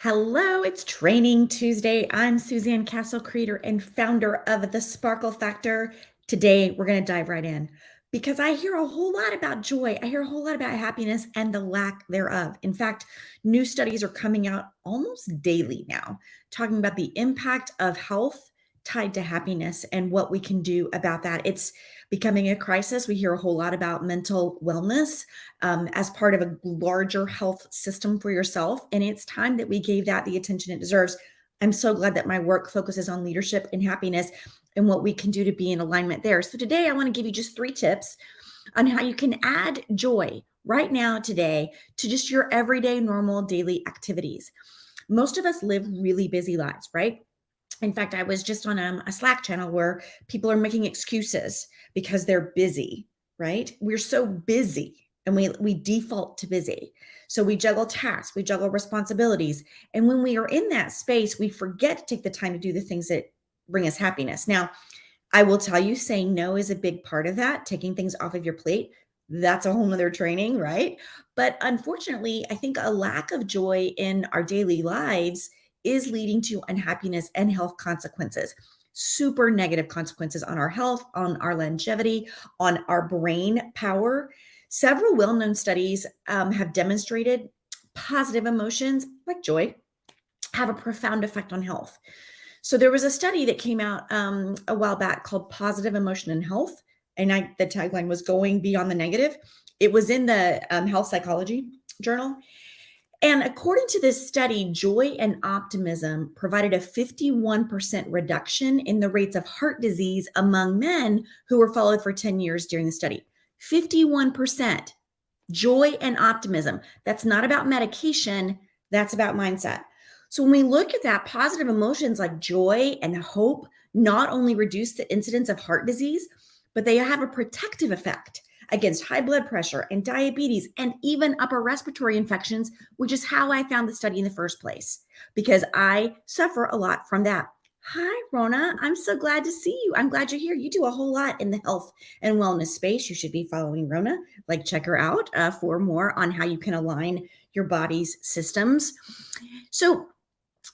Hello, it's Training Tuesday. I'm Suzanne Castle, creator and founder of The Sparkle Factor. Today, we're going to dive right in because I hear a whole lot about joy. I hear a whole lot about happiness and the lack thereof. In fact, new studies are coming out almost daily now, talking about the impact of health tied to happiness and what we can do about that. It's becoming a crisis. We hear a whole lot about mental wellness as part of a larger health system for yourself. And it's time that we gave that the attention it deserves. I'm so glad that my work focuses on leadership and happiness and what we can do to be in alignment there. So today I want to give you just 3 tips on how you can add joy right now today to just your everyday normal daily activities. Most of us live really busy lives, right? In fact, I was just on a Slack channel where people are making excuses because they're busy, right? We're so busy and we default to busy. So we juggle tasks, we juggle responsibilities. And when we are in that space, we forget to take the time to do the things that bring us happiness. Now, I will tell you, saying no is a big part of that, taking things off of your plate. That's a whole nother training, right? But unfortunately, I think a lack of joy in our daily lives is leading to unhappiness and health consequences, super negative consequences on our health, on our longevity, on our brain power. Several well known studies have demonstrated positive emotions like joy have a profound effect on health. So there was a study that came out a while back called Positive Emotion and Health. And the tagline was going beyond the negative. It was in the Health Psychology Journal. And according to this study, joy and optimism provided a 51% reduction in the rates of heart disease among men who were followed for 10 years during the study. 51% joy and optimism. That's not about medication, that's about mindset. So when we look at that, positive emotions like joy and hope not only reduce the incidence of heart disease, but they have a protective effect against high blood pressure and diabetes and even upper respiratory infections, which is how I found the study in the first place, because I suffer a lot from that. Hi, Rona. I'm so glad to see you. I'm glad you're here. You do a whole lot in the health and wellness space. You should be following Rona. Like, check her out for more on how you can align your body's systems. So,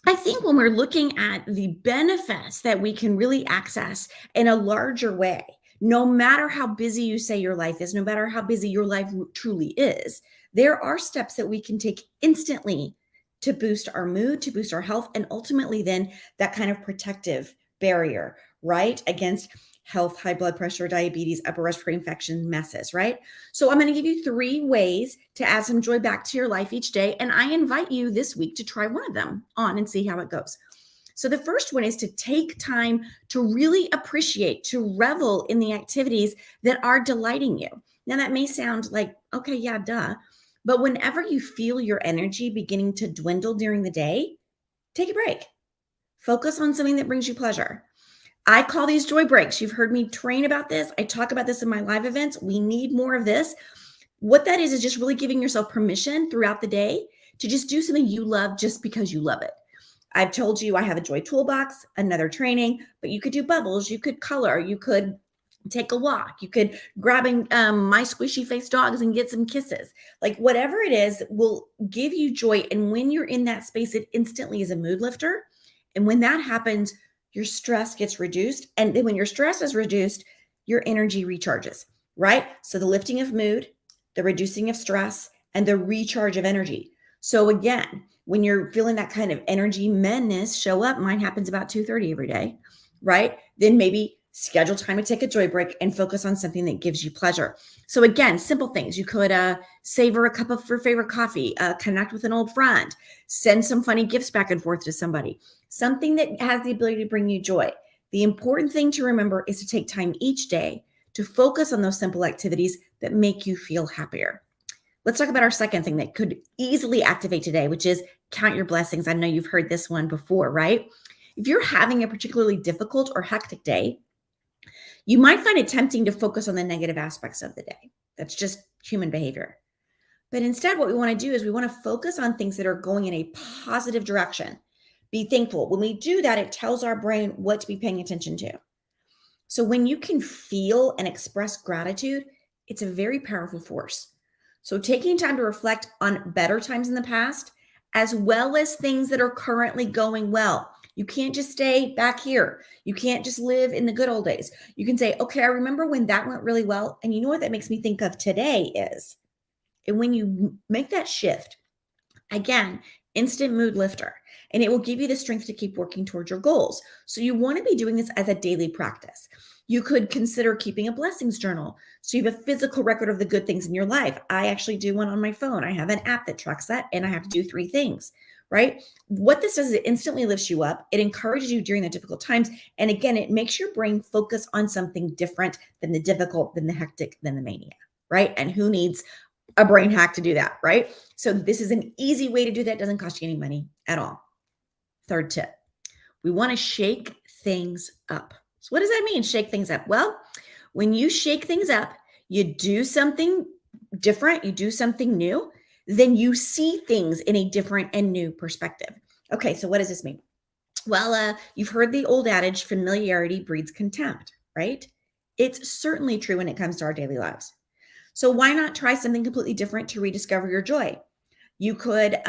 I think when we're looking at the benefits that we can really access in a larger way, no matter how busy you say your life is, no matter how busy your life truly is, there are steps that we can take instantly to boost our mood, to boost our health, and ultimately then that kind of protective barrier, right? Against health, high blood pressure, diabetes, upper respiratory infection messes, right? So I'm going to give you 3 ways to add some joy back to your life each day. And I invite you this week to try one of them on and see how it goes. So the first one is to take time to really appreciate, to revel in the activities that are delighting you. Now that may sound like, okay, yeah, duh. But whenever you feel your energy beginning to dwindle during the day, take a break. Focus on something that brings you pleasure. I call these joy breaks. You've heard me train about this. I talk about this in my live events. We need more of this. What that is just really giving yourself permission throughout the day to just do something you love just because you love it. I've told you I have a joy toolbox, another training, but you could do bubbles, you could color, you could take a walk, you could grab my squishy face dogs and get some kisses. Like, whatever it is will give you joy. And when you're in that space, it instantly is a mood lifter. And when that happens, your stress gets reduced. And then when your stress is reduced, your energy recharges, right? So the lifting of mood, the reducing of stress, and the recharge of energy. So again, when you're feeling that kind of energy menace show up, mine happens about 2:30 every day, right? Then maybe schedule time to take a joy break and focus on something that gives you pleasure. So again, simple things. You could savor a cup of your favorite coffee, connect with an old friend, send some funny gifts back and forth to somebody, something that has the ability to bring you joy. The important thing to remember is to take time each day to focus on those simple activities that make you feel happier. Let's talk about our second thing that could easily activate today, which is count your blessings. I know you've heard this one before, right? If you're having a particularly difficult or hectic day, you might find it tempting to focus on the negative aspects of the day. That's just human behavior. But instead, what we want to do is we want to focus on things that are going in a positive direction. Be thankful. When we do that, it tells our brain what to be paying attention to. So when you can feel and express gratitude, it's a very powerful force. So taking time to reflect on better times in the past as well as things that are currently going well. You can't just stay back here. You can't just live in the good old days. You can say, okay, I remember when that went really well. And you know what that makes me think of today is, and when you make that shift, again, instant mood lifter, and it will give you the strength to keep working towards your goals. So you want to be doing this as a daily practice. You could consider keeping a blessings journal. So you have a physical record of the good things in your life. I actually do one on my phone. I have an app that tracks that, and I have to do 3 things, right? What this does is it instantly lifts you up. It encourages you during the difficult times. And again, it makes your brain focus on something different than the difficult, than the hectic, than the mania, right? And who needs a brain hack to do that, right? So this is an easy way to do that. Doesn't cost you any money at all. Third tip, we want to shake things up. So what does that mean, shake things up? Well, when you shake things up, you do something different, you do something new, then you see things in a different and new perspective. Okay, so what does this mean? Well, you've heard the old adage, familiarity breeds contempt, right? It's certainly true when it comes to our daily lives. So why not try something completely different to rediscover your joy? You could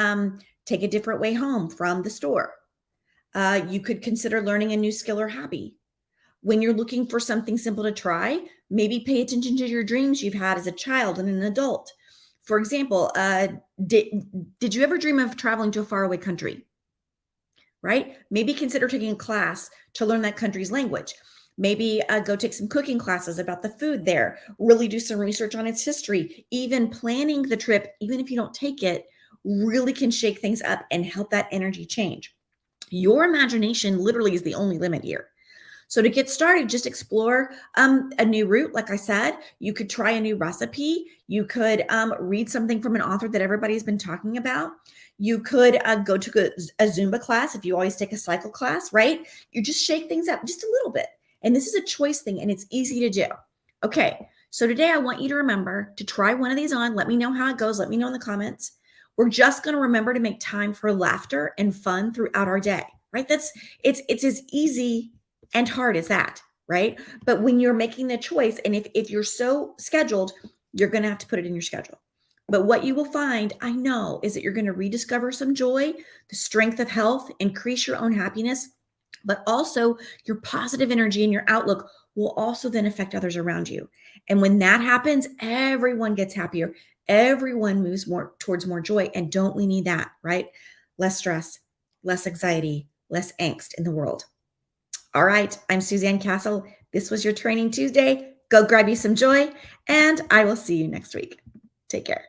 take a different way home from the store. You could consider learning a new skill or hobby. When you're looking for something simple to try, maybe pay attention to your dreams you've had as a child and an adult. For example, did, did you ever dream of traveling to a faraway country? Right? Maybe consider taking a class to learn that country's language. Maybe go take some cooking classes about the food there, really do some research on its history. Even planning the trip, even if you don't take it, really can shake things up and help that energy change. Your imagination literally is the only limit here. So to get started, just explore a new route. Like I said, you could try a new recipe. You could read something from an author that everybody's been talking about. You could go to a Zumba class if you always take a cycle class, right? You just shake things up just a little bit. And this is a choice thing, and it's easy to do. Okay, so today I want you to remember to try one of these on. Let me know how it goes. Let me know in the comments. We're just going to remember to make time for laughter and fun throughout our day, right? It's as easy and hard as that, right? But when you're making the choice, and if you're so scheduled, you're going to have to put it in your schedule. But what you will find, I know, is that you're going to rediscover some joy, the strength of health, increase your own happiness, but also your positive energy and your outlook will also then affect others around you. And when that happens, everyone gets happier. Everyone moves more towards more joy. And don't we need that, right? Less stress, less anxiety, less angst in the world. All right, I'm Suzanne Castle. This was your Training Tuesday. Go grab you some joy, and I will see you next week. Take care.